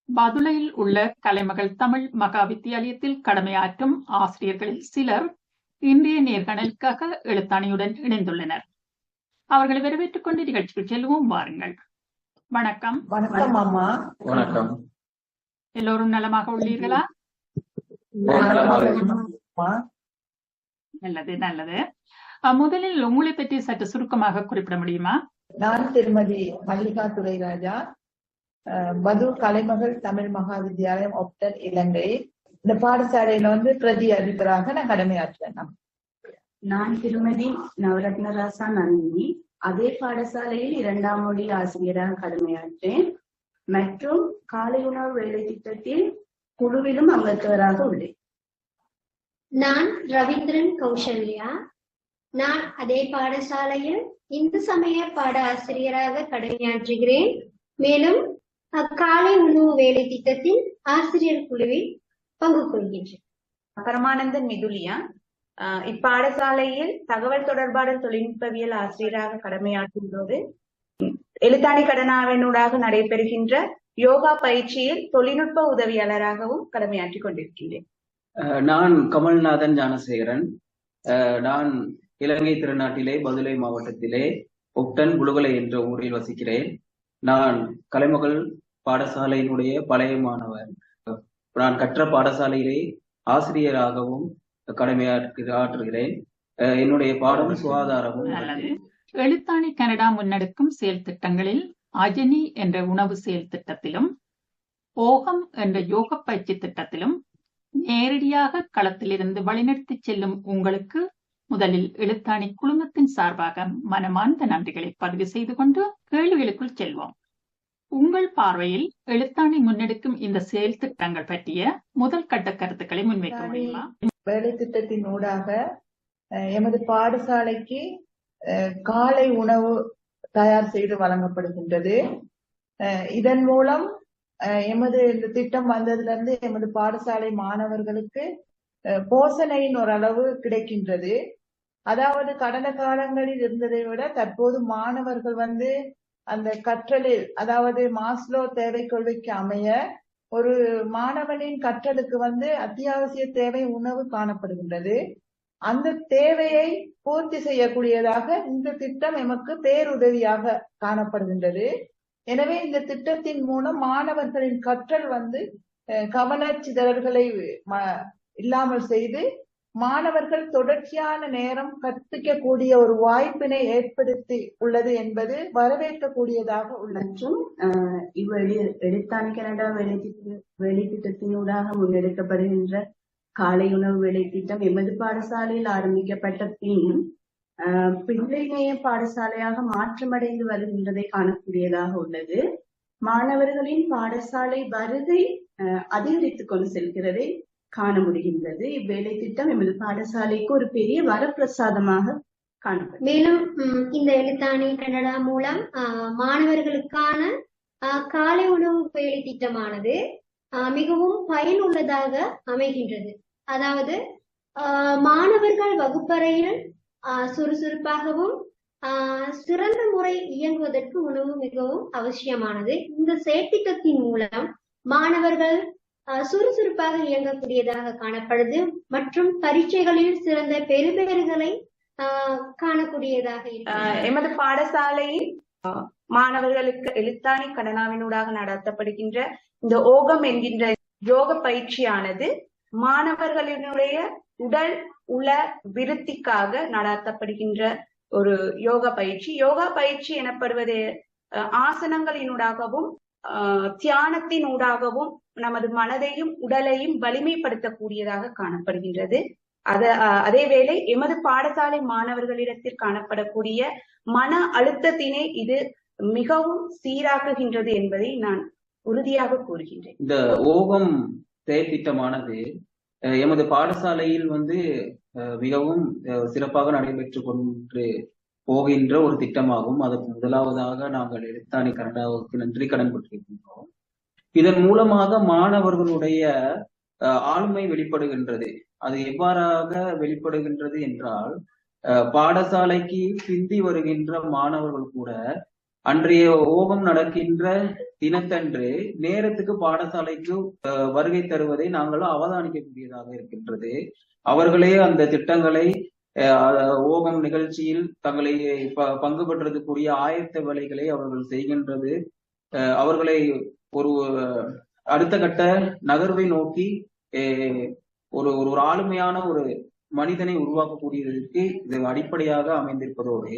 பதுளையில் உள்ள கலைமகள் தமிழ் மகா வித்தியாலயத்தில் கடமையாற்றும் ஆசிரியர்களில் சிலர் இன்றைய நேர்காணலுக்காக எழுத்தாணியுடன் இணைந்துள்ளனர். அவர்களை வரவேற்றுக் கொண்டு நிகழ்ச்சிக்கு செல்வோம், வாருங்கள். வணக்கம். வணக்கம் அம்மா. வணக்கம். எல்லோரும் நலமாக உள்ளீர்களா? நல்லது நல்லது. முதலில் உங்களை பற்றி சற்று சுருக்கமாக குறிப்பிட முடியுமா? நான் திருமதி மல்லிகா துரைராஜா, பதூர் கலைமகள் தமிழ் மகா வித்தியாலயம் ஒப்டன் இலங்கை. இந்த பாடசாலையில பிரதி அதிபராக நான் கடமையாற்றேன். நான் திருமதி நவரத்னராசா நந்தினி, அதே பாடசாலையில் 2ஆம் மொழி ஆசிரியராக கடமையாற்றேன் மற்றும் காலை உணவு வேலை திட்டத்தில் குழுவிலும் அங்கத்தவராக உள்ளேன். நான் ரவீந்திரன் கௌசல்யா, நான் அதே பாடசாலையில் இந்து சமய பாட ஆசிரியராக கடமையாற்றுகிறேன். மேலும் காலை உணவு வேலை திட்டத்தின் ஆசிரியர் குழுவில் பங்கு கொள்கின்றேன். பரமானந்தன் மிதுலியா, இப்பாடசாலையில் தகவல் தொடர்பாடல் தொழில்நுட்பவியல் ஆசிரியராக கடமையாற்றும்போது எழுத்தாணி கடனாவினூடாக நடைபெறுகின்ற யோகா பயிற்சியில் தொழில்நுட்ப உதவியாளராகவும் கடமையாற்றிக் கொண்டிருக்கின்றேன். நான் கமல்நாதன் ஞானசேகரன். நான் இலங்கை திருநாட்டிலே பதுளை மாவட்டத்திலே ஒப்டன் புலுகலை என்ற ஊரில் வசிக்கிறேன். நான் கலைமகள் பாடசாலையினுடைய பழைய மாணவர். நான் கற்ற பாடசாலையிலே ஆசிரியராகவும் கடமையாற்றுகிறேன். என்னுடைய பாடம் சுகாதாரமும். எழுத்தாணி கனடா முன்னெடுக்கும் செயல் திட்டங்களில் அஜனி என்ற உணவு செயல் திட்டத்திலும் ஓகம் என்ற யோக பயிற்சி திட்டத்திலும் நேரடியாக களத்திலிருந்து வழிநடத்தி செல்லும் உங்களுக்கு முதலில் எழுத்தாணி குழுமத்தின் சார்பாக மனமார்ந்த நன்றிகளை பதிவு செய்து கொண்டு கேள்விகளுக்குள் செல்வோம். உங்கள் பார்வையில் எழுத்தாணி முன்னெடுக்கும் இந்த செயல் திட்டங்கள் பற்றிய முதல் கட்ட கருத்துக்களை முன்வைக்க முடியுமா? வேலை திட்டத்தின் ஊடாக எமது பாடசாலைக்கு காலை உணவு தயார் செய்து வழங்கப்படுகின்றது. இதன் மூலம் எமது இந்த திட்டம் வந்ததுல இருந்து எமது பாடசாலை மாணவர்களுக்கு போசனையின் ஒரு அளவு கிடைக்கின்றது. அதாவது கடந்த காலங்களில் இருந்ததை விட தற்போது மாணவர்கள் அந்த கற்றலில், அதாவது மாஸ்லோ தேவை கொள்கைக்கு அமைய ஒரு மாணவனின் கற்றலுக்கு அத்தியாவசிய தேவை உணவு காணப்படுகின்றது. அந்த தேவையை பூர்த்தி செய்யக்கூடியதாக இந்த திட்டம் எமக்கு பேருதவியாக காணப்படுகின்றது. எனவே இந்த திட்டத்தின் மூலம் மாணவர்களின் கற்றல் கவனச்சிதறல்களை இல்லாமல் செய்து மாணவர்கள் தொடர்ச்சியான நேரம் கற்பிக்கக்கூடிய ஒரு வாய்ப்பினை ஏற்படுத்தி உள்ளது என்பது வரவேற்கக்கூடியதாக உள்ளது. மற்றும் எழுத்தாணி கனடா வேலை திட்டத்தினூடாக முன்னெடுக்கப்படுகின்ற காலை உணவு வேலை திட்டம் எமது பாடசாலையில் ஆரம்பிக்கப்பட்ட பின் பிள்ளைநேய பாடசாலையாக மாற்றமடைந்து வருகின்றதை காணக்கூடியதாக உள்ளது. மாணவர்களின் பாடசாலை வருகை அதிகரித்துக் கொண்டு செல்கிறதை காண முடிகின்றது. இவ்வேலை திட்டம் எமது பாடசாலைக்கு ஒரு பெரிய வரப்பிரசாதமாக காணப்படும். மேலும் இந்த எழுத்தாணி கனடா மூலம் மாணவர்களுக்கான காலை உணவு வேலை திட்டமானது மிகவும் பயனுள்ளதாக அமைகின்றது. அதாவது மாணவர்கள் வகுப்பறையில் சுறுசுறுப்பாகவும் சிறந்த முறை இயங்குவதற்கு உணவு மிகவும் அவசியமானது. இந்த செயற்திட்டத்தின் மூலம் மாணவர்கள் சுறுசுறுப்பாக இயங்கக்கூடியதாக காணப்படுது மற்றும் பரீட்சைகளில் சிறந்த பெறுபேறுகளை காணக்கூடியதாக இருக்கு. எமது பாடசாலையில் மாணவர்களுக்கு எழுத்தாணி கடனாவினூடாக நடத்தப்படுகின்ற இந்த ஓகம் என்கின்ற யோக பயிற்சியானது மாணவர்களினுடைய உடல் உள விருத்திக்காக நடத்தப்படுகின்ற ஒரு யோகா பயிற்சி. யோகா பயிற்சி எனப்படுவது ஆசனங்களினூடாகவும் தியானத்தினூடாகவும் நமது மனதையும் உடலையும் வலிமைப்படுத்தக்கூடியதாக காணப்படுகின்றது. அதேவேளை எமது பாடசாலை மாணவர்களிடத்தில் காணப்படக்கூடிய மன அழுத்தத்தினை இது மிகவும் சீராக்குகின்றது என்பதை நான் உறுதியாக கூறுகின்றேன். இந்த ஓகம் செயல் திட்டமானது எமது பாடசாலையில் மிகவும் சிறப்பாக நடைபெற்று கொண்டு போகின்ற ஒரு திட்டமாகும். அதற்கு முதலாவதாக நாங்கள் எழுத்தாணி கனடாவுக்கு நன்றி கடன் பட்டிருக்கின்றோம். இதன் மூலமாக மாணவர்களுடைய ஆளுமை வெளிப்படுகின்றது. அது எவ்வாறாக வெளிப்படுகின்றது என்றால், பாடசாலைக்கு பிந்தி வருகின்ற மாணவர்கள் கூட அன்றைய ஓகம் நடக்கின்ற தினத்தன்று நேரத்துக்கு பாடசாலைக்கு வருகை தருவதை நாங்களும் அவதானிக்கக்கூடியதாக இருக்கின்றது. அவர்களே அந்த திட்டங்களை ஓகம் நிகழ்ச்சியில் தங்களை பங்கு பெற்றதுக்குரிய ஆயத்த வேலைகளை அவர்கள் செய்கின்றது அவர்களை ஒரு அடுத்த கட்ட நகர்வை நோக்கி ஒரு ஒரு ஆளுமையான ஒரு மனிதனை உருவாக்கக்கூடியதற்கு இது அடிப்படையாக அமைந்திருப்பதோடு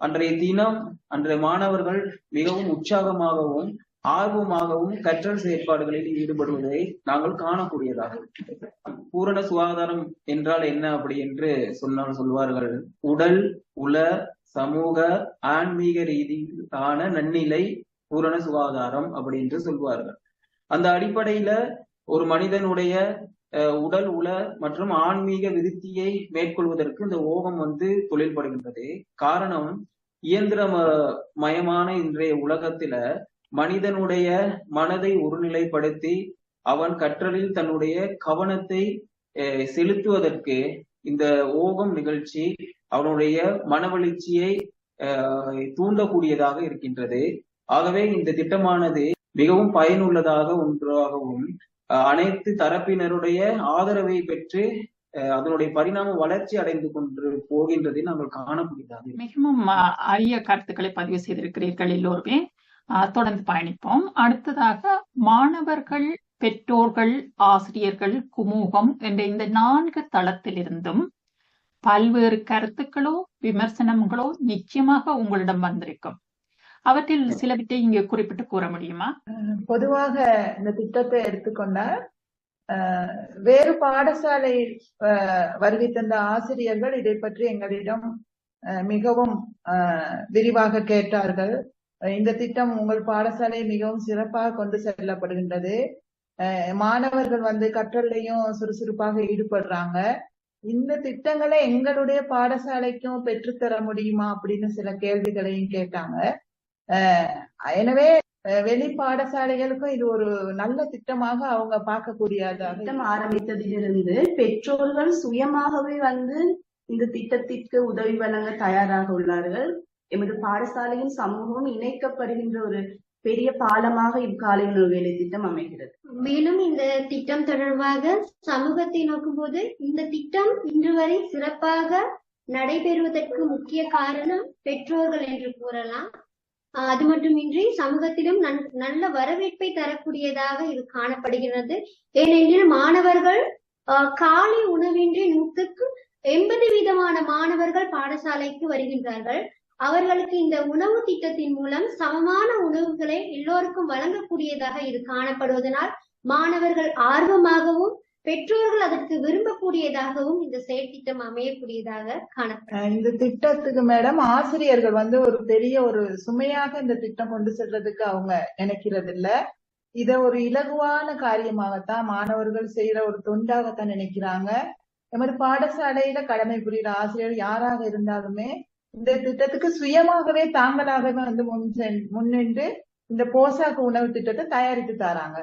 அன்றைய தினம் அன்றைய மாணவர்கள் மிகவும் உற்சாகமாகவும் ஆர்வமாகவும் கற்றல் செயற்பாடுகளில் ஈடுபடுவதை நாங்கள் காணக்கூடியதாக இருக்கிறது. பூரண சுகாதாரம் என்றால் என்ன அப்படி என்று சொல்வார்கள். உடல், உள, சமூக, ஆன்மீக ரீதியிலான நன்னிலை பூரண சுகாதாரம் அப்படி என்று சொல்வார்கள். அந்த அடிப்படையில ஒரு மனிதனுடைய உடல், உள மற்றும் ஆன்மீக விருத்தியை மேற்கொள்வதற்கு இந்த ஓகம் தொழில்படுகின்றது. காரணம், இயந்திரமயமான இன்றைய உலகத்தில மனிதனுடைய மனதை ஒருநிலைப்படுத்தி அவன் கற்றலில் தன்னுடைய கவனத்தை செலுத்துவதற்கு இந்த ஓகம் நிகழ்ச்சி அவனுடைய மனவெழுச்சியை தூண்டக்கூடியதாக இருக்கின்றது. ஆகவே இந்த திட்டமானது மிகவும் பயனுள்ளதாக ஒன்றாகவும் அனைத்து தரப்பினருடைய ஆதரவை பெற்று அதனுடைய பரிணாம வளர்ச்சி அடைந்து கொண்டு போகின்றதை நாங்கள் காணக்கூடியதாக. மிகவும் அரிய கருத்துக்களை பதிவு செய்திருக்கிறீர்கள் எல்லோருமே. தொடர்ந்து பயணிப்போம். அடுத்ததாக மாணவர்கள், பெற்றோர்கள், ஆசிரியர்கள், குமூகம் என்ற இந்த 4 தளத்திலிருந்தும் பல்வேறு கருத்துக்களோ விமர்சனங்களோ நிச்சயமாக உங்களிடம் வந்திருக்கும். அவற்றில் சிலவற்றை இங்கே குறிப்பிட்டு கூற முடியுமா? பொதுவாக இந்த திட்டத்தை எடுத்துக்கொண்டா வேறு பாடசாலை வருகை தந்த ஆசிரியர்கள் இதை பற்றி எங்களிடம் மிகவும் விரிவாக கேட்டார்கள். இந்த திட்டம் உங்கள் பாடசாலை மிகவும் சிறப்பாக கொண்டு செல்லப்படுகின்றது. மாணவர்கள் கற்றலையும் சுறுசுறுப்பாக ஈடுபடுறாங்க. இந்த திட்டங்களை எங்களுடைய பாடசாலைக்கும் பெற்றுத்தர முடியுமா அப்படின்னு சில கேள்விகளையும் கேட்டாங்க. எனவே வெளி பாடசாலைகளுக்கும் இது ஒரு நல்ல திட்டமாக அவங்க பார்க்கக்கூடியதாக. திட்டம் ஆரம்பித்ததிலிருந்து பெற்றோர்கள் சுயமாகவே இந்த திட்டத்திற்கு உதவி வழங்க தயாராக உள்ளார்கள். எமது பாடசாலையும் சமூகமும் இணைக்கப்படுகின்ற ஒரு பெரிய பாலமாக இக்காலை உணவு வேலை திட்டம் அமைகிறது. மேலும் இந்த திட்டம் தொடர்பாக சமூகத்தை நோக்கும் போது இந்த திட்டம் இன்று வரை சிறப்பாக நடைபெறுவதற்கு முக்கிய காரணம் பெற்றோர்கள் என்று கூறலாம். அது மட்டுமின்றி சமூகத்திலும் நல்ல வரவேற்பை தரக்கூடியதாக இது காணப்படுகிறது. ஏனெனில் மாணவர்கள் காலை உணவின்றி 180% மாணவர்கள் பாடசாலைக்கு வருகின்றார்கள். அவர்களுக்கு இந்த உணவு திட்டத்தின் மூலம் சமமான உணவுகளை எல்லோருக்கும் வழங்கக்கூடியதாக இது காணப்படுவதனால் மாணவர்கள் ஆர்வமாகவும் பெற்றோர்கள் அதற்கு விரும்பக்கூடியதாகவும் இந்த செயற்திட்டம் அமையக்கூடியதாக காணப்படும். இந்த திட்டத்துக்கு மேடம் ஆசிரியர்கள் ஒரு பெரிய ஒரு சுமையாக இந்த திட்டம் கொண்டு செல்றதுக்கு அவங்க நினைக்கிறது இல்ல. இத ஒரு இலகுவான காரியமாகத்தான் மாணவர்கள் செய்யற ஒரு தொண்டாகத்தான் நினைக்கிறாங்க. எமது பாடசாலையில கடமை புரிகிற ஆசிரியர் யாராக இருந்தாலுமே இந்த திட்டத்துக்கு சுயமாகவே தாங்களாகவே முன்னின்று இந்த போசாக்கு உணவு திட்டத்தை தயாரித்து தராங்க.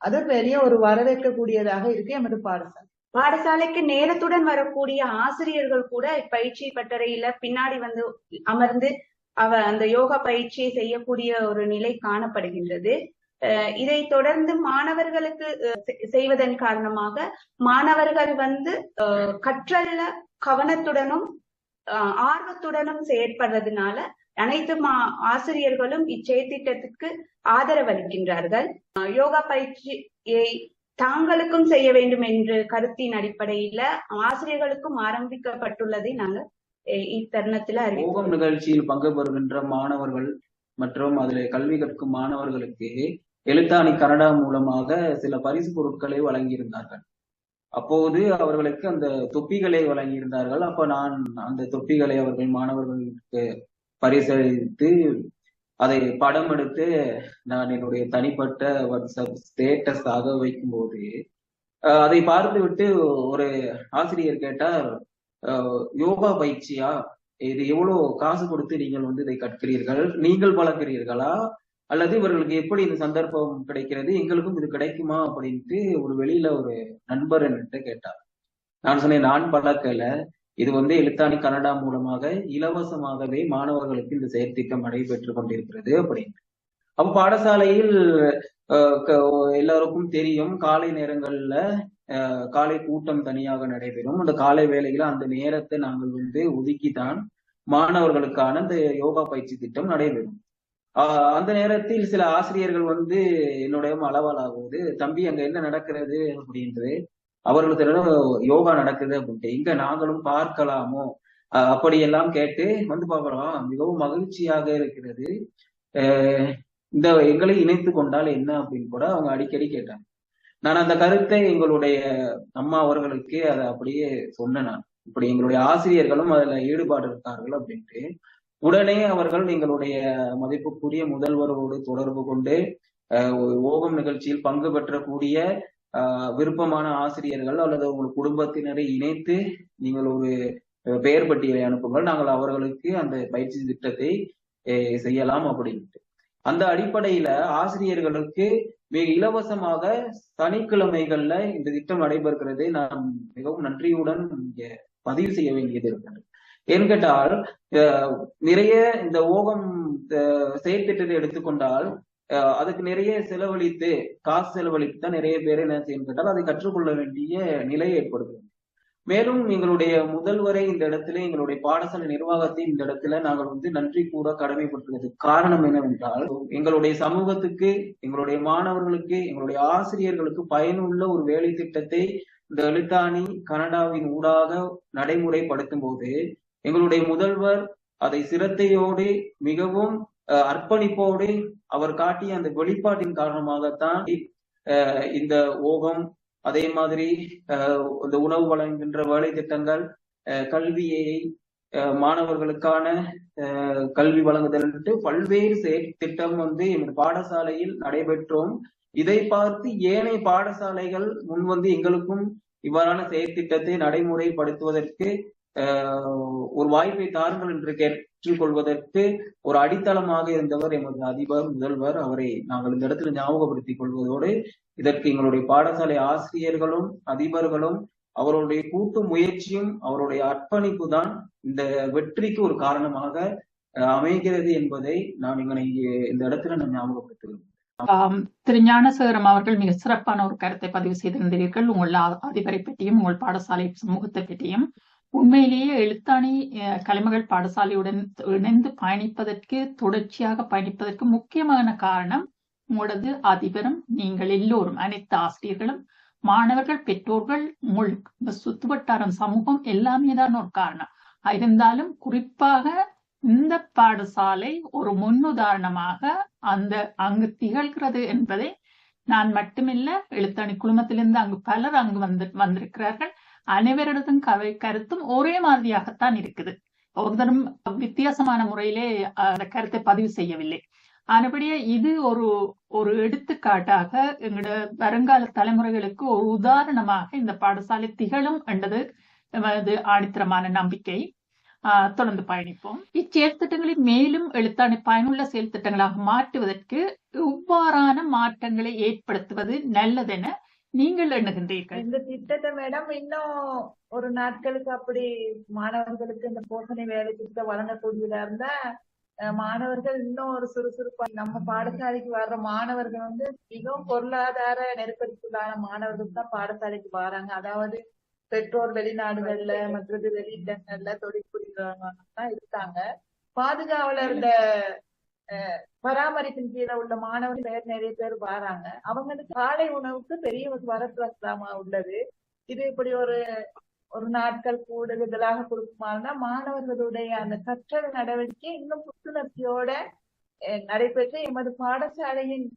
அது பெரிய ஒரு வரவேற்கக்கூடியதாக இருக்கு எமது பாடசாலை. பாடசாலைக்கு நேரத்துடன் வரக்கூடிய ஆசிரியர்கள் கூட பயிற்சி பட்டறையில பின்னாடி அமர்ந்து அந்த யோகா பயிற்சியை செய்யக்கூடிய ஒரு நிலை காணப்படுகின்றது. இதை தொடர்ந்து மாணவர்களுக்கு செய்வதன் காரணமாக மாணவர்கள் கற்றல்ல கவனத்துடனும் ஆர்வத்துடனும் செயற்படுறதுனால அனைத்து ஆசிரியர்களும் இச்செயற்திட்டத்துக்கு ஆதரவு அளிக்கின்றார்கள். யோகா பயிற்சியை தாங்களுக்கும் செய்ய வேண்டும் என்ற கருத்தின் அடிப்படையில ஆசிரியர்களுக்கும் ஆரம்பிக்கப்பட்டுள்ளதை நாங்கள் இத்தருணத்துல அறிவோம். நிகழ்ச்சியில் பங்கு பெறுகின்ற மாணவர்கள் மற்றும் அதில் கல்வி கற்கும் மாணவர்களுக்கு எழுத்தாணி கனடா மூலமாக சில பரிசு பொருட்களை வழங்கியிருந்தார்கள். அப்போது அவர்களுக்கு அந்த தொப்பிகளை வழங்கியிருந்தார்கள். அப்ப நான் அந்த தொப்பிகளை அவர்கள் மாணவர்களுக்கு பரிசளித்து அதை படம் எடுத்து நான் என்னுடைய தனிப்பட்ட வாட்ஸ்அப் ஸ்டேட்டஸாக வைக்கும்போது அதை பார்த்து விட்டு ஒரு ஆசிரியர் கேட்டார், யோகா பயிற்சியா, இது எவ்வளவு காசு கொடுத்து நீங்கள் இதை கற்கிறீர்கள், நீங்கள் பழக்கிறீர்களா, அல்லது இவர்களுக்கு எப்படி இந்த சந்தர்ப்பம் கிடைக்கிறது, எங்களுக்கும் இது கிடைக்குமா அப்படின்ட்டு ஒரு வெளியில ஒரு நண்பர் என்கிட்ட கேட்டார். நான் சொன்னேன், நான் பழக்கல, இது எழுத்தாணி கனடா மூலமாக இலவசமாகவே மாணவர்களுக்கு இந்த செயற்திட்டம் நடைபெற்று கொண்டிருக்கிறது அப்படின்னு. அப்ப பாடசாலையில் எல்லாருக்கும் தெரியும், காலை நேரங்கள்ல காலை கூட்டம் தனியாக நடைபெறும். அந்த காலை வேளையில அந்த நேரத்தை நாங்கள் ஒதுக்கித்தான் மாணவர்களுக்கான இந்த யோகா பயிற்சி திட்டம் நடைபெறும். அந்த நேரத்தில் சில ஆசிரியர்கள் என்னுடைய அளவாலாகுவது, தம்பி அங்க என்ன நடக்கிறது அப்படின்றது, அவர்களுக்கு யோகா நடக்குது அப்படின்ட்டு, இங்க நாங்களும் பார்க்கலாமோ அப்படியெல்லாம் கேட்டு பார்க்கலாம், மிகவும் மகிழ்ச்சியாக இருக்கிறது, இந்த எங்களை இணைத்து கொண்டால் என்ன அப்படின்னு கூட அவங்க அடிக்கடி கேட்டாங்க. நான் அந்த கருத்தை எங்களுடைய அம்மா அவர்களுக்கு அதை அப்படியே சொன்னேன். நான் இப்படி எங்களுடைய ஆசிரியர்களும் அதுல ஈடுபாடு இருக்கார்கள் அப்படின்ட்டு, உடனே அவர்கள் எங்களுடைய மதிப்புக்குரிய முதல்வரோடு தொடர்பு கொண்டு ஓகம் நிகழ்ச்சியில் பங்கு பெற்றக்கூடிய விருப்பமான ஆசிரியர்கள் அல்லது உங்கள் குடும்பத்தினரை இணைத்து நீங்கள் ஒரு பெயர் பட்டியலை அனுப்புங்கள், நாங்கள் அவர்களுக்கு அந்த பயிற்சி திட்டத்தை செய்யலாம் அப்படின்ட்டு. அந்த அடிப்படையில ஆசிரியர்களுக்கு மிக இலவசமாக சனிக்கிழமைகள்ல இந்த திட்டம் நடைபெறுகிறது. நான் மிகவும் நன்றியுடன் இங்க பதிவு செய்ய வேண்டியது இருக்கிறது. ஏன்னு கேட்டால், நிறைய இந்த ஓகம் செயற்திட்டத்தை எடுத்துக்கொண்டால் அதுக்கு நிறைய காசு செலவழித்து தான் நிறைய பேர் என்ன செய்யணும் கேட்டால் அதை கற்றுக்கொள்ள வேண்டிய நிலை ஏற்படுகிறது. மேலும் எங்களுடைய முதல்வரை இந்த இடத்துல, எங்களுடைய பாடசாலை நிர்வாகத்தை இந்த இடத்துல நாங்கள் நன்றி கூற கடமைப்பட்டுள்ளது. காரணம் என்னவென்றால், எங்களுடைய சமூகத்துக்கு, எங்களுடைய மாணவர்களுக்கு, எங்களுடைய ஆசிரியர்களுக்கு பயனுள்ள ஒரு வேலை திட்டத்தை இந்த எழுத்தாணி கனடாவின் ஊடாக நடைமுறைப்படுத்தும் போது எங்களுடைய முதல்வர் அதை சிரத்தையோடு மிகவும் அர்ப்பணிப்போடு அவர் காட்டிய அந்த வெளிப்பாட்டின் காரணமாகத்தான் இந்த ஓகம், அதே மாதிரி இந்த உணவு வழங்குகின்ற வேலை திட்டங்கள், கல்வியை மாணவர்களுக்கான கல்வி வழங்குதல் பல்வேறு திட்டம் எங்கள் பாடசாலையில் நடைபெற்றோம். இதை பார்த்து ஏனைய பாடசாலைகள் முன் எங்களுக்கும் இவ்வாறான செயற்திட்டத்தை நடைமுறைப்படுத்துவதற்கு ஒரு வாய்ப்பை தாருங்கள் என்று கேட்டுக்கொள்வதற்கு ஒரு அடித்தளமாக இருந்தவர் எமது அதிபர், முதல்வர். அவரை நாங்கள் இந்த இடத்துல ஞாபகப்படுத்திக் கொள்வதோடு, இதற்கு எங்களுடைய பாடசாலை ஆசிரியர்களும் அதிபர்களும் அவருடைய கூட்டு முயற்சியும் அவருடைய அர்ப்பணிப்பு தான் இந்த வெற்றிக்கு ஒரு காரணமாக அமைகிறது என்பதை நான் இந்த இடத்துல நான் ஞாபகப்படுத்துகிறேன். திரு ஞானசேகரம் அவர்கள் மிக சிறப்பான ஒரு கருத்தை பதிவு செய்திருந்தீர்கள், உங்கள் அதிபரை பற்றியும் உங்கள் பாடசாலை சமூகத்தை பற்றியும். உண்மையிலேயே எழுத்தாணி கலைமகள் பாடசாலையுடன் இணைந்து பயணிப்பதற்கு, தொடர்ச்சியாக பயணிப்பதற்கு முக்கியமான காரணம் உங்களது அதிபரும் நீங்கள் எல்லோரும், அனைத்து ஆசிரியர்களும், மாணவர்கள், பெற்றோர்கள், உங்கள் சுத்துவட்டாரம், சமூகம் எல்லாமே தான் ஒரு காரணம். இருந்தாலும் குறிப்பாக இந்த பாடசாலை ஒரு முன்னுதாரணமாக அங்கு திகழ்கிறது என்பதை நான் மட்டுமில்ல, எழுத்தாணி குழுமத்திலிருந்து அங்கு பலர் அங்கு வந்திருக்கிறார்கள். அனைவரதும் கருத்தும் ஒரே மாதிரியாகத்தான் இருக்குது. ஒருத்தரும் வித்தியாசமான முறையிலே அந்த கருத்தை பதிவு செய்யவில்லை. ஆனபடியே இது ஒரு எடுத்துக்காட்டாக எங்களோட வருங்கால தலைமுறைகளுக்கு ஒரு உதாரணமாக இந்த பாடசாலை திகழும் என்றது ஆணித்தரமான நம்பிக்கை. தொடர்ந்து பயணிப்போம். இச்செயல்திட்டங்களை மேலும் எழுத்தாணி பயனுள்ள செயல் திட்டங்களாக மாற்றுவதற்கு இவ்வாறான மாற்றங்களை ஏற்படுத்துவது நல்லதென நீங்கள் எண்ணுகின்றீர்கள்? இந்த திட்டத்தை மேடம் இன்னும் ஒரு நாட்களுக்கு அப்படி மாணவர்களுக்கு இந்த போஷணை வேலை திட்டம் வழங்கக்கூடியதா இருந்தா மாணவர்கள் இன்னும் ஒரு சுறுசுறுப்பா, நம்ம பாடசாலைக்கு வர்ற மாணவர்கள் மிகவும் பொருளாதார நெருக்கடிக்குள்ளான மாணவர்கள் தான் பாடசாலைக்கு வராங்க. அதாவது பெற்றோர் வெளிநாடுகள்ல மற்றது வெளியிடங்கள்ல தொழில் புரிகிறவங்க தான் இருக்காங்க. பாதுகாவலர் பராமரிப்பின் கீழே உள்ள மாணவர்கள் நிறைய பேர் வராங்க. அவங்களுக்கு காலை உணவுக்கு பெரிய வரப்பிரசாதமா உள்ளது. இது இப்படி ஒரு நாட்கள் கூடுதலாக கொடுக்குமானா மாணவர்களுடைய அந்த கற்றல் நடவடிக்கை இன்னும் புத்துணர்ச்சியோட நடைபெற்று எமது பாடசாலையின்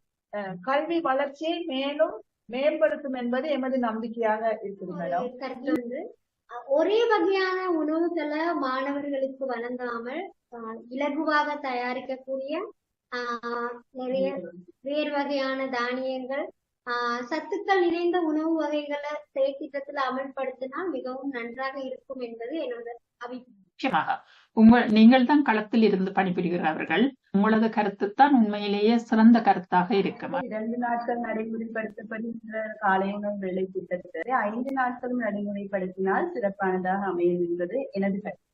கல்வி வளர்ச்சியை மேலும் மேம்படுத்தும் என்பது எமது நம்பிக்கையாக இருக்குது மேடம். கருத்து ஒரே வகையான உணவுகளை மாணவர்களுக்கு வழங்காமல் இலகுவாக தயாரிக்கக்கூடிய நிறைய வேறு வகையான தானியங்கள், சத்துக்கள் நிறைந்த உணவு வகைகளை செயற்திட்டத்தில் அமல்படுத்தினால் மிகவும் நன்றாக இருக்கும் என்பது என்னோட அபிப்பிராயம். நீங்கள் தான் களத்தில் இருந்து பணிபுரிகிறவர்கள். உங்களது கருத்து தான் உண்மையிலேயே சிறந்த கருத்தாக இருக்குமா? 2 நாட்கள் நடைமுறைப்படுத்தப்படுகின்ற காலை உணவு வேலை திட்டத்தை 5 நாட்களும் நடைமுறைப்படுத்தினால் சிறப்பானதாக அமையும் என்பது எனது கருத்து.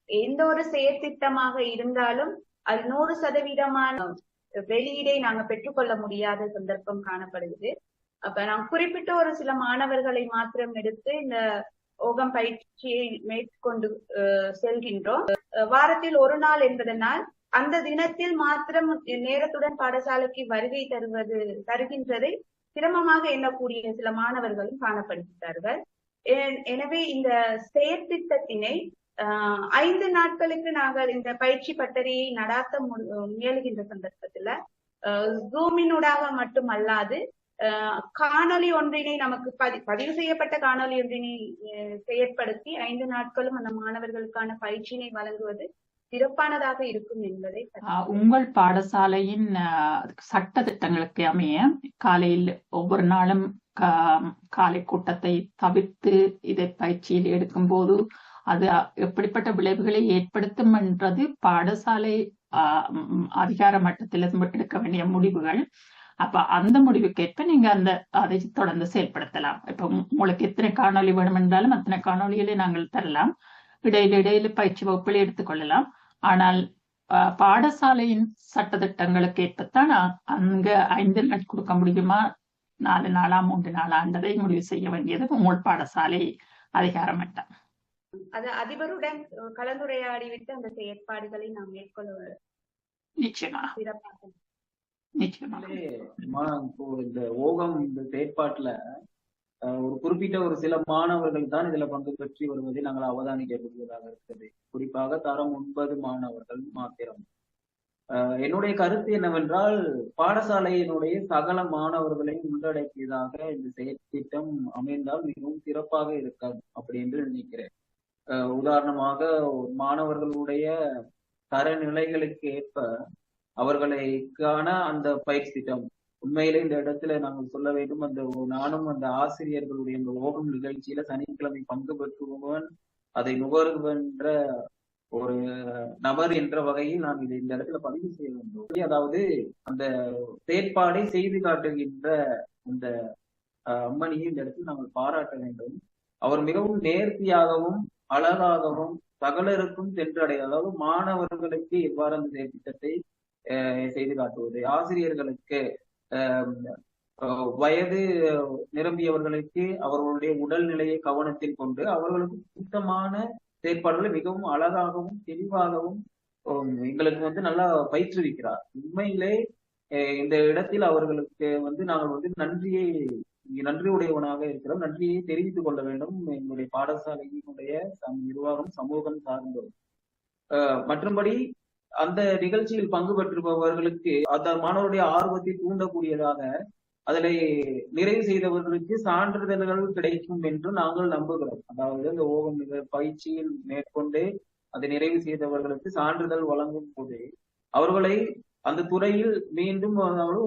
எந்த ஒரு செயற்திட்டமாக இருந்தாலும் அது 100% வெளியீடை நாங்க பெற்றுக்கொள்ள முடியாத சந்தர்ப்பம் காணப்படுகிறது. அப்ப நாம் குறிப்பிட்ட ஒரு சில மாணவர்களை மாத்திரம் எடுத்து இந்த ஓகம் பயிற்சியை மேற்கொண்டு செல்கின்றோம். வாரத்தில் ஒரு நாள் என்பதனால் அந்த தினத்தில் மாத்திரம் நேரத்துடன் பாடசாலைக்கு வருகை தருகின்றதை சிரமமாக எண்ணக்கூடிய சில மாணவர்களும் காணப்படுகிறார்கள். எனவே இந்த செயற்திட்டத்தினை 5 நாட்களுக்கு நாங்கள் இந்த பயிற்சி பட்டறையை நடாத்த முயலுகின்ற சந்தர்ப்பத்துல ஜூமினூடாக மட்டுமல்லாது காணொலி ஒன்றினை நமக்கு பதிவு செய்யப்பட்ட காணொலி ஒன்றினை செயற்படுத்தி 5 நாட்களும் அந்த மாணவர்களுக்கான பயிற்சியினை வழங்குவது சிறப்பானதாக இருக்கும் என்பதை உங்கள் பாடசாலையின் சட்ட திட்டங்களுக்கு அமைய காலையில் ஒவ்வொரு நாளும் காலை கூட்டத்தை தவிர்த்து இதை பயிற்சியில் எடுக்கும் போது அது எப்படிப்பட்ட விளைவுகளை ஏற்படுத்தும் என்றது பாடசாலை அதிகார மட்டத்தில் எடுக்க வேண்டிய முடிவுகள். அப்ப அந்த முடிவுக்கேற்ப நீங்க அதை தொடர்ந்து செயல்படுத்தலாம். இப்ப உங்களுக்கு எத்தனை காணொலி வேணும் என்றாலும் அத்தனை காணொலிகளை நாங்கள் தரலாம். இடையில பயிற்சி வகுப்புகளை எடுத்துக்கொள்ளலாம். ஆனால் பாடசாலையின் சட்டத்திட்டங்களுக்கு ஏற்பத்தான் அங்க 5 நாள் கொடுக்க முடியுமா, 4 நாளா 3 நாளான்றதை முடிவு செய்ய வேண்டியது உங்கள் பாடசாலை அதிகார மட்டம். அது அதிபருடன் கலந்துரையாடிவிட்டு அந்த செயற்பாடுகளை நாம் மேற்கொள்ள நிச்சயமா சிறப்பாக. நிச்சயமா இந்த ஓகம் இந்த செயற்பாட்டுல ஒரு குறிப்பிட்ட ஒரு சில மாணவர்கள் தான் இதுல பங்கு பெற்றி வருவதை நாங்கள் அவதானிக்கக்கூடியதாக இருக்கிறது. குறிப்பாக தரம் 9 மாணவர்கள் மாத்திரம். என்னுடைய கருத்து என்னவென்றால் பாடசாலையினுடைய சகல மாணவர்களையும் உள்ளடக்கியதாக இந்த செயற்திட்டம் அமைந்தால் மிகவும் சிறப்பாக இருக்காது அப்படி என்று நினைக்கிறேன். உதாரணமாக மாணவர்களுடைய தரநிலைகளுக்கு ஏற்ப அவர்களுக்கான அந்த பயிற்சி திட்டம் உண்மையிலே இந்த இடத்துல நாங்கள் சொல்ல வேண்டும். நானும் அந்த ஆசிரியர்களுடைய இந்த ஓகம் நிகழ்ச்சியில சனிக்கிழமை பங்கு பெற்றுவன் அதை நுகர்வென்ற ஒரு நபர் என்ற வகையில் நான் இதை இந்த இடத்துல பதிவு செய்ய வேண்டும். அதாவது அந்த செயற்பாடை செய்து காட்டுகின்ற அந்த அம்மணியை இந்த இடத்தில் நாங்கள் பாராட்ட வேண்டும். அவர் மிகவும் நேர்த்தியாகவும் அழகாகவும் சகலருக்கும் சென்றடைய, அதாவது மாணவர்களுக்கு எவ்வாறு அந்த திட்டத்தை செய்து காட்டுவது, ஆசிரியர்களுக்கு வயது நிரம்பியவர்களுக்கு அவர்களுடைய உடல்நிலையை கவனத்தில் கொண்டு அவர்களுக்கு சுத்தமான செயற்பாடுகளை மிகவும் அழகாகவும் தெளிவாகவும் எங்களுக்கு நல்லா பயிற்றுவிக்கிறார். உண்மையிலே இந்த இடத்தில் அவர்களுக்கு நாங்கள் நன்றியுடையவனாக இருக்கிறோம். நன்றியை தெரிவித்துக் கொள்ள வேண்டும். எங்களுடைய பாடசாலையினுடைய நிர்வாகம் சமூகம் சார்ந்தோர். மற்றும்படி அந்த நிகழ்ச்சியில் பங்கு பெற்றிருப்பவர்களுக்கு அந்த மாணவருடைய ஆர்வத்தை தூண்டக்கூடியதாக அதில் நிறைவு செய்தவர்களுக்கு சான்றிதழ்கள் கிடைக்கும் என்று நாங்கள் நம்புகிறோம். அதாவது இந்த ஓகம் பயிற்சியில் மேற்கொண்டு அதை நிறைவு செய்தவர்களுக்கு சான்றிதழ் வழங்கும் போது அவர்களை அந்த துறையில் மீண்டும்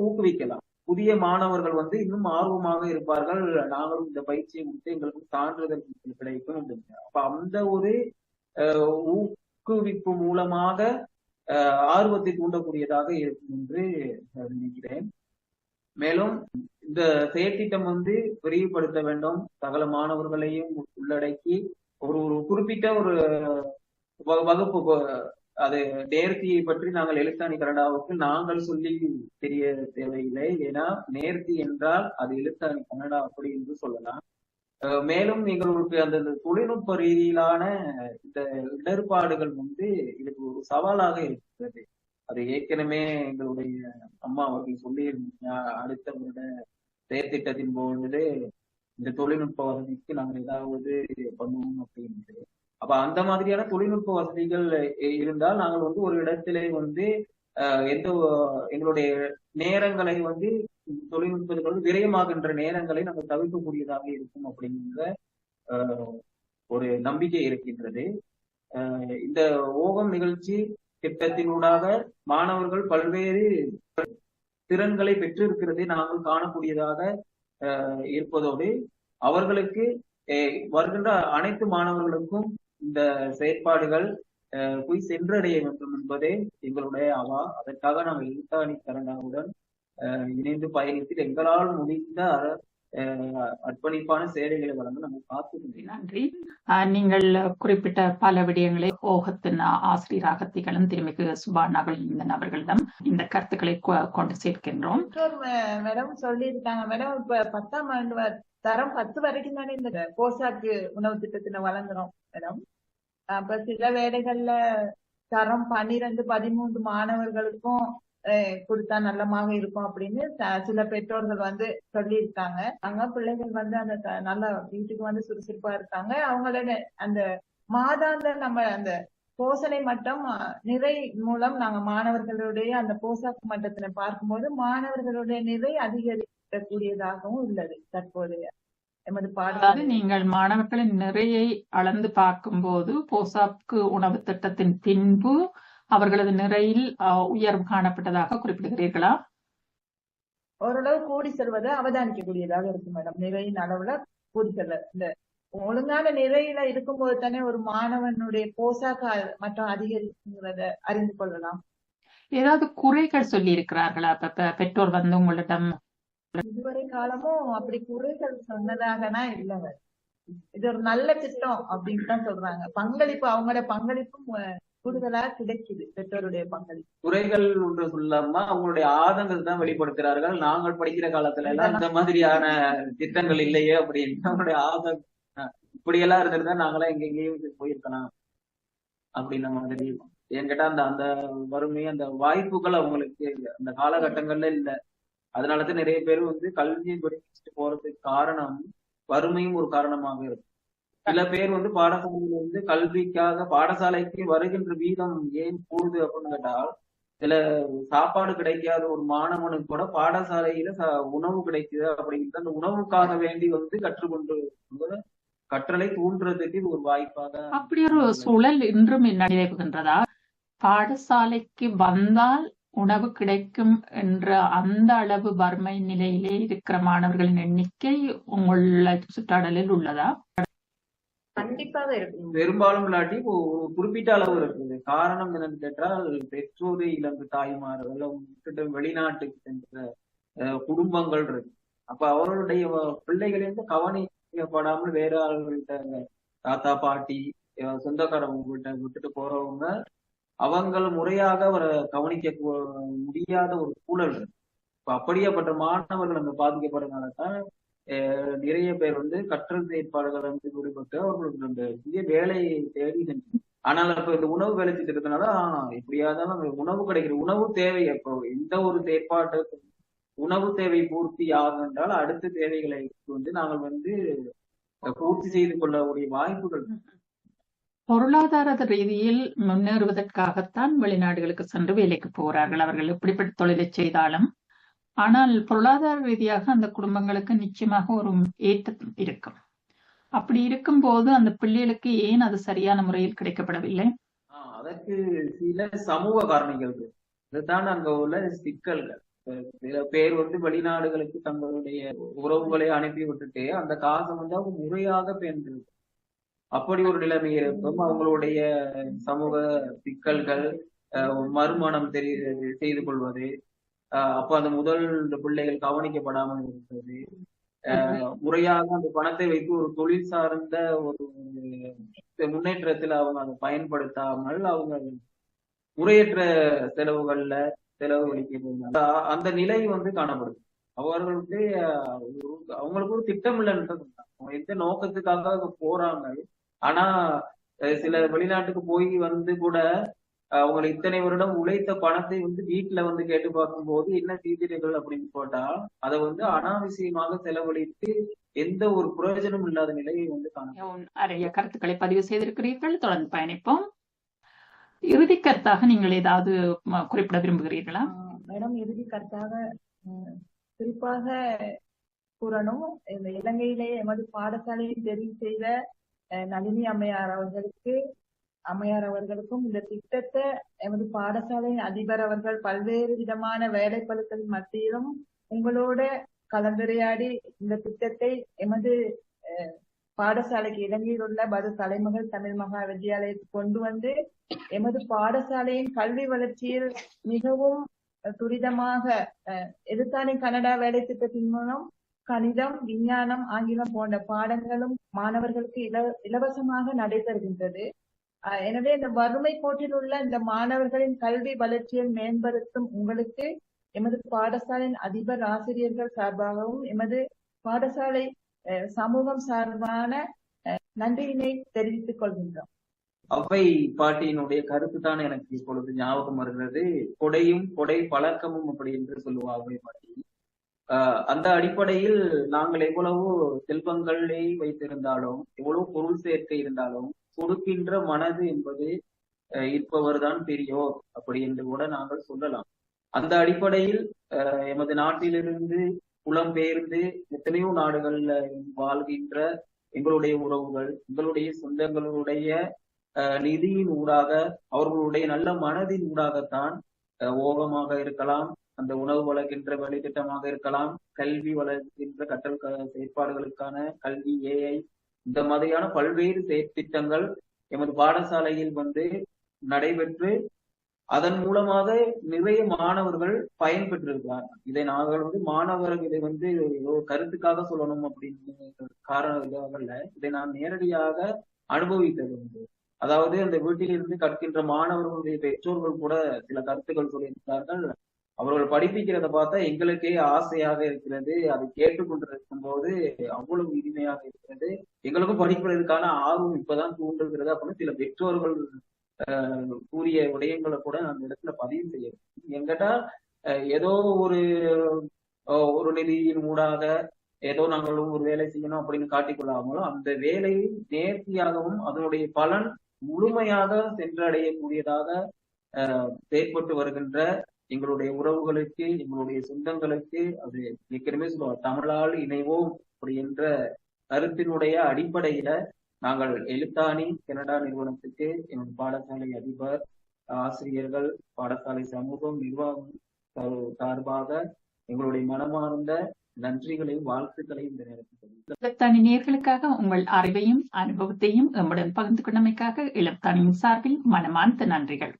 ஊக்குவிக்கலாம். புதிய மாணவர்கள் இன்னும் ஆர்வமாக இருப்பார்கள். நாங்களும் இந்த பயிற்சியை முடித்து எங்களுக்கு சான்றிதழ் கிடைக்கும் அப்படின்னு. அப்ப அந்த ஒரு ஊக்குவிப்பு மூலமாக ஆர்வத்தை தூண்டக்கூடியதாக இருக்கும் என்று நினைக்கிறேன். மேலும் இந்த செயற்திட்டம் விரிவுபடுத்த வேண்டும். சகல மாணவர்களையும் உள்ளடக்கி ஒரு குறிப்பிட்ட ஒரு வகுப்பு அது நேர்த்தியை பற்றி நாங்கள் எழுத்தாணி கனடாவுக்கு நாங்கள் சொல்லி தெரிய தேவையில்லை. ஏன்னா நேர்த்தி என்றால் அது எழுத்தாணி கனடா அப்படி என்று சொல்லலாம். மேலும் எங்களுக்கு அந்த தொழில்நுட்ப ரீதியிலான இந்த இடர்பாடுகள் இதுக்கு ஒரு சவாலாக இருக்கிறது. அது ஏற்கனவே எங்களுடைய அம்மா அவர்கள் சொல்லியிருந்தீங்க. அடுத்த வருட செயற்திட்டத்தின் போது இந்த தொழில்நுட்ப வசதிக்கு நாங்கள் ஏதாவது பண்ணுவோம் அப்படின்னு. அப்ப அந்த மாதிரியான தொழில்நுட்ப வசதிகள் இருந்தால் நாங்கள் ஒரு இடத்திலே எங்களுடைய நேரங்களை தொழில்நுட்பங்கள் விரயமாகின்ற நேரங்களை நாங்கள் தவிர்க்கக்கூடியதாக இருக்கும் அப்படிங்கிற ஒரு நம்பிக்கை இருக்கின்றது. இந்த ஓகம் நிகழ்ச்சி திட்டத்தினூடாக மாணவர்கள் பல்வேறு திறன்களை பெற்றிருக்கிறதை நாங்கள் காணக்கூடியதாக இருப்பதோடு அவர்களுக்கு வருகின்ற அனைத்து மாணவர்களுக்கும் இந்த செயற்பாடுகள் போய் சென்றடைய வேண்டும் என்பதே எங்களுடைய அவா. அதற்காக நாங்கள் எழுத்தாணி கனடாவுடன் இணைந்து பயணித்து எங்களால் முடிந்த அர்ப்பணிப்பான சேவைகளை வழங்க நம்ம காத்துக்கின்றோம். நன்றி. நீங்கள் குறிப்பிட்ட பல விடயங்களை ஓகத்தின் ஆசிரியராக திகழும் திருமிகு சுபா நகலிந்தன் அவர்களிடம் இந்த கருத்துக்களை கொண்டு சேர்க்கின்றோம். மேடம் சொல்லியிருக்காங்க மேடம், இப்ப 10ஆம் ஆண்டு தரம் 10 வரைக்கும் தானே இந்த போசாக்கு உணவு திட்டத்தினை வழங்குறோம் மேடம். அப்ப சில வேலைகள்ல தரம் 12, 13 மாணவர்களுக்கும் கொடுத்தா நல்லமாக இருக்கும் அப்படின்னு சில பெற்றோர்கள் வந்து சொல்லியிருக்காங்க. அங்க பிள்ளைகள் வந்து அந்த நல்ல வீட்டுக்கு வந்து சுறுசுறுப்பா இருக்காங்க. அவங்களோட அந்த மாதாந்த நம்ம அந்த போசனை மட்டம் நிறை மூலம் நாங்க மாணவர்களுடைய அந்த போசாக்கு மட்டத்தினை பார்க்கும்போது மாணவர்களுடைய நிறை அதிகரிக்கக்கூடியதாகவும் உள்ளது தற்போதைய எமது அதாவது நீங்கள் மாணவர்களின் நிறையை அளந்து பார்க்கும்போது போசாக்கு உணவு திட்டத்தின் பின்பு அவர்களது நிறையில் உயர்வு காணப்பட்டதாக குறிப்பிடுகிறீர்களா? ஓரளவு கூடி செல்வது அவதானிக்கக்கூடியதாக இருக்கு மேடம். நிறையின் அளவுல கூடி செல்ல இந்த ஒழுங்கான நிறையில இருக்கும்போது தானே ஒரு மாணவனுடைய போசாக்கு மற்றும் அதிகரிக்கிறத அறிந்து கொள்ளலாம். ஏதாவது குறைகள் சொல்லி இருக்கிறார்களா? பெற்றோர் வந்து உங்களிடம் இதுவரை காலமும் அப்படி குறைகள் சொன்னதாகனா இல்லைங்க. இது ஒரு நல்ல திட்டம் அப்படின்னு தான் சொல்றாங்க. பங்களிப்பு அவங்களோட பங்களிப்பும் கூடுதலா கிடைக்குது. பெற்றோருடைய பங்களிப்பு குறைகள் ஒன்று சொல்லாம அவங்களுடைய ஆதங்கத்தை தான் வெளிப்படுத்துறார்கள். நாங்கள் படிக்கிற காலத்துல எல்லாம் இந்த மாதிரியான திட்டங்கள் இல்லையே அப்படின்னு அவங்களுடைய ஆதங்கம் இப்படியெல்லாம் இருந்திருந்தா நாங்களாம் எங்கெங்கேயும் போயிருக்கலாம் அப்படின்ன மாதிரி. ஏன்னு கேட்டா அந்த வறுமை அந்த வாய்ப்புகள் அவங்களுக்கு அந்த காலகட்டங்கள்ல இல்லை. அதனாலதான் நிறைய பேர் வந்து கல்வியை படிச்சுட்டு போறதுக்கு காரணம் வறுமையும் ஒரு காரணமாக இருக்கு. சில பேர் வந்து பாடசாலையில வந்து கல்விக்காக பாடசாலைக்கு வருகின்ற வீதம் ஏன் கூடுது அப்படின்னு கேட்டால், சில சாப்பாடு கிடைக்காத ஒரு மாணவனுக்கு கூட பாடசாலையில உணவு கிடைக்குது அப்படிங்கிறது அந்த உணவுக்காக வேண்டி வந்து கற்றுக்கொண்டு கற்றலை தூண்டுறதுக்கு இது ஒரு வாய்ப்பாக. அப்படி ஒரு சூழல் இன்றும் நிலவுகின்றதா? பாடசாலைக்கு வந்தால் உணவு கிடைக்கும் என்ற அந்த அளவு வறுமை நிலையிலே இருக்கிற மாணவர்களின் எண்ணிக்கை உங்கள சுற்றாடலில் உள்ளதா? கண்டிப்பாக இருக்கும். பெரும்பாலும் இல்லாட்டி ஒரு குறிப்பிட்ட அளவு இருக்குது. காரணம் என்னன்னு கேட்டால், பெற்றோரை இழந்த தாய்மார்கள் வெளிநாட்டுக்கு சென்ற குடும்பங்கள் இருக்கு. அப்ப அவர்களுடைய பிள்ளைகளை வந்து கவனிக்கப்படாமல் வேற ஆளுங்கள்கிட்ட தாத்தா பாட்டி சொந்தக்காரவங்ககிட்ட விட்டுட்டு போறவங்க அவங்க முறையாக அவரை கவனிக்க முடியாத ஒரு சூழல் இருக்கு. இப்ப அப்படியேப்பட்ட மாணவர்கள் அங்க பாதிக்கப்படுறதுனாலதான் நிறைய பேர் வந்து கற்றல் செயற்பாடுகள் வந்து ஈடுபட்டு அவர்களுக்கு அந்த புதிய வேலையை தேடி சென்று. ஆனால் இப்ப இந்த உணவு வேலை திட்டத்தினால எப்படியாவது உணவு கிடைக்கிற உணவு தேவை இப்போ எந்த ஒரு செயற்பாட்டு உணவு தேவை பூர்த்தி ஆகும் என்றால் அடுத்த தேவைகளை வந்து நாங்கள் வந்து பூர்த்தி செய்து கொள்ளக்கூடிய வாய்ப்புகள். பொருளாதார ரீதியில் முன்னேறுவதற்காகத்தான் வெளிநாடுகளுக்கு சென்று வேலைக்கு போகிறார்கள் அவர்கள் எப்படிப்பட்ட தொழிலை செய்தாலும். ஆனால் பொருளாதார ரீதியாக அந்த குடும்பங்களுக்கு நிச்சயமாக ஒரு ஏற்றம் இருக்கும். அப்படி இருக்கும்போது அந்த பிள்ளைகளுக்கு ஏன் அது சரியான முறையில் கிடைக்கப்படவில்லை? அதற்கு சில சமூக காரணிகள் இருக்கு. இதுதான் அங்க உள்ள சிக்கல்கள். சில பேர் வந்து வெளிநாடுகளுக்கு தங்களுடைய உறவுகளை அனுப்பி விட்டுட்டு அந்த காசை வந்து அவங்க முறையாக பெண்கள் அப்படி ஒரு நிலைமை இருக்கும். அவங்களுடைய சமூக சிக்கல்கள் மறுமணம் செய்து கொள்வது, அப்ப அந்த முதல் பிள்ளைகள் கவனிக்கப்படாமல் இருக்கிறது, முறையாக அந்த பணத்தை வைத்து ஒரு தொழில் சார்ந்த ஒரு முன்னேற்றத்தில் அவங்க அதை பயன்படுத்தாமல் அவங்க முறையற்ற செலவுகள்ல செலவழிக்க அந்த நிலை வந்து காணப்படுது. அவர்களுக்கு அவங்களுக்கு ஒரு திட்டம் இல்லைன்றது அவங்க எந்த நோக்கத்துக்காக போறாங்க. ஆனா சில வெளிநாட்டுக்கு போய் வந்து கூட அவங்க இத்தனை வருடம் உழைத்த பணத்தை வந்து வீட்டுல வந்து கேட்டு பார்க்கும்போது என்ன செய்தீர்கள் அப்படின்னு போட்டா அதை வந்து அனாவசியமாக செலவழித்து எந்த ஒரு பிரயோஜனம் இல்லாத நிலையை வந்து காணும். நிறைய கருத்துக்களை பதிவு செய்திருக்கிறீர்கள். தொடர்ந்து பயணிப்போம். இறுதி கருத்தாக நீங்கள் ஏதாவது குறிப்பிட விரும்புகிறீர்களா? மேடம், இறுதி கருத்தாக குறிப்பாக கூறணும், இந்த இலங்கையிலே எமது பாடசாலையை தெரிவு செய்த நளினி அம்மையார் அவர்களுக்கும் இந்த திட்டத்தை எமது பாடசாலையின் அதிபர் அவர்கள் பல்வேறு விதமான வேலைப்பளுக்கள் மத்தியிலும் உங்களோட கலந்துரையாடி இந்த திட்டத்தை எமது பாடசாலைக்கு இலங்கையில் உள்ள பது தலைமகள் தமிழ் மகா வித்தியாலயத்துக்கு கொண்டு வந்து எமது பாடசாலையின் கல்வி வளர்ச்சியில் மிகவும் துரிதமாக எதிர்த்தானி கனடா வேலை திட்டத்தின் மூலம் கணிதம், விஞ்ஞானம், ஆங்கிலம் போன்ற பாடங்களும் மாணவர்களுக்கு இலவசமாக நடைபெறுகின்றது. எனவே இந்த வறுமை கோட்டில் உள்ள இந்த மாணவர்களின் கல்வி வளர்ச்சியை மேம்படுத்தும் உங்களுக்கு எமது பாடசாலையின் அதிபர் ஆசிரியர்கள் சார்பாகவும் எமது பாடசாலை சமூகம் சார்பான நன்றியினை தெரிவித்துக் கொள்கின்றோம். அவ்வை பாட்டியினுடைய கருத்து தான் எனக்கு இப்பொழுது ஞாபகம் வருகிறது. கொடையும் கொடை பழக்கமும் அப்படி என்று சொல்லுவா அவ்வை பாட்டி. அந்த அடிப்படையில் நாங்கள் எவ்வளவு செல்வங்களை வைத்திருந்தாலும், எவ்வளவு பொருள் சேர்க்கை இருந்தாலும், கொடுக்கின்ற மனது என்பது இருப்பவர் தான் பெரியோர் அப்படி என்று கூட நாங்கள் சொல்லலாம். அந்த அடிப்படையில் எமது நாட்டிலிருந்து புலம்பெயர்ந்து எத்தனையோ நாடுகள்ல வாழ்கின்ற எங்களுடைய உறவுகள், எங்களுடைய சொந்தங்களுடைய நிதியின் ஊடாக, அவர்களுடைய நல்ல மனதின் ஊடாகத்தான் ஓகமாக இருக்கலாம், அந்த உணவு வழங்குகின்ற வழித்திட்டமாக இருக்கலாம், கல்வி வளர்க்கின்ற கற்றல் செயற்பாடுகளுக்கான கல்வி, ஏஐ, இந்த மாதிரியான பல்வேறு செயற்திட்டங்கள் எமது பாடசாலையில் நடைபெற்று அதன் மூலமாக நிறைய மாணவர்கள் பயன்பெற்றிருக்கிறார்கள். இதை நாங்கள் மாணவர்கள் இதை ஏதோ கருத்துக்காக சொல்லணும் அப்படின்னு காரணம் இல்ல, இதை நான் நேரடியாக அனுபவித்தது உண்டு. அதாவது அந்த வீட்டிலிருந்து கற்கின்ற மாணவர்களுடைய பெற்றோர்கள் கூட சில கருத்துக்கள் சொல்லியிருக்கிறார்கள். அவர்கள் படிப்பிக்கிறத பார்த்தா எங்களுக்கே ஆசையாக இருக்கிறது, அதை கேட்டுக்கொண்டிருக்கும் போது அவ்வளவு இனிமையாக இருக்கிறது, எங்களுக்கும் படிப்பதற்கான ஆர்வம் இப்பதான் தூண்டுகிறது அப்படின்னு சில பெற்றோர்கள் கூறிய விடயங்களை கூட அந்த இடத்துல பதிவு செய்ய எங்கிட்ட ஏதோ ஒரு நிதியின் ஊடாக ஏதோ நாங்களும் ஒரு வேலை செய்யணும் அப்படின்னு காட்டிக்கொள்ளாமலும் அந்த வேலையை நேர்த்தியாகவும் அதனுடைய பலன் முழுமையாக சென்றடையக்கூடியதாக செயற்பட்டு வருகின்ற எங்களுடைய உறவுகளுக்கு, எங்களுடைய சொந்தங்களுக்கு, அது ஏற்கனவே சொல்லுவார் தமிழால் இணைவோம் அப்படி என்ற கருத்தினுடைய அடிப்படையில நாங்கள் எழுத்தாணி கனடா நிறுவனத்துக்கு எங்கள் பாடசாலை அதிபர், ஆசிரியர்கள், பாடசாலை சமூகம், நிர்வாகம் சார்பாக எங்களுடைய மனமார்ந்த நன்றிகளையும் வாழ்த்துக்களையும் இந்த நேரத்தில் எழுத்தாணி நேயர்களுக்காக உங்கள் அறிவையும் அனுபவத்தையும் எம்முடன் பகிர்ந்து கொண்டமைக்காக எழுத்தாணியின் சார்பில் மனமார்ந்த நன்றிகள்.